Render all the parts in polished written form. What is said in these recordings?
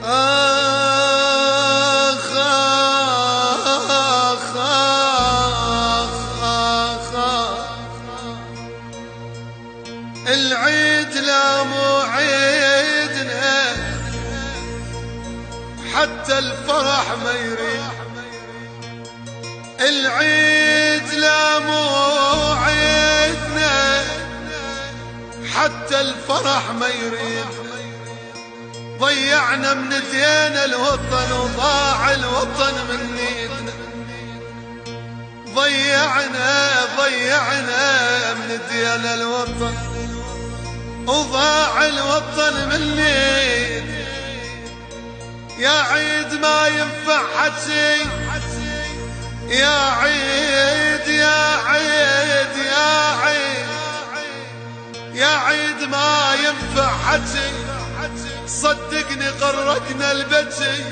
آخ آخ آخ العيد لا مو عيدنا حتى الفرح ما يريد. العيد لا مو عيدنا حتى الفرح ما يريد. ضيعنا من ايدينا الوطن وضاع الوطن من ايدنا. ضيعنا من ايدينا الوطن وضاع الوطن من ايدنا. يا عيد ما ينفع حكي، يا عيد يا عيد يا عيد يا عيد ما ينفع حكي. صدقني غرقنا البكي.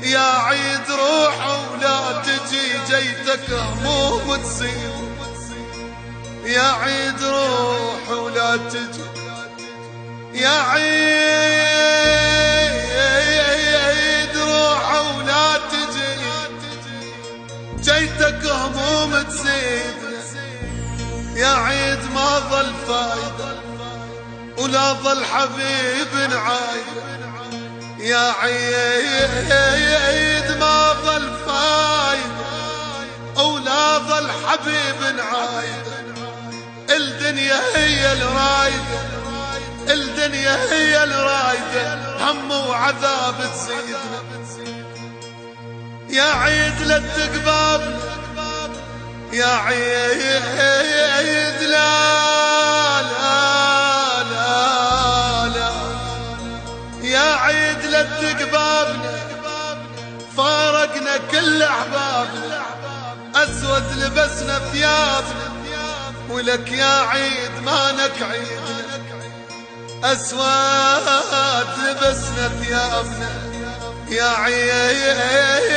يا عيد روح ولا تجي، جيتك هموم تصير. يا عيد روح ولا تجي، يا عيد روح ولا تجي، جيتك هموم تزيد. يا عيد ما ظل فايدة ولا ظل حبيب نعايد. يا عيد ما ظل فايدة ولا ظل حبيب نعايد. الدنيا هي الرايدة، الدنيا هي الرايدة، هم وعذاب تزيدنا. يا عيد لا تقبابنا، يا عيد لا يا عيد لا تقبابنا. فارقنا كل احبابنا، اسود لبسنا ثيابنا، ولك يا عيد مانك عيدنا. اسود لبسنا ثيابنا، يا عيد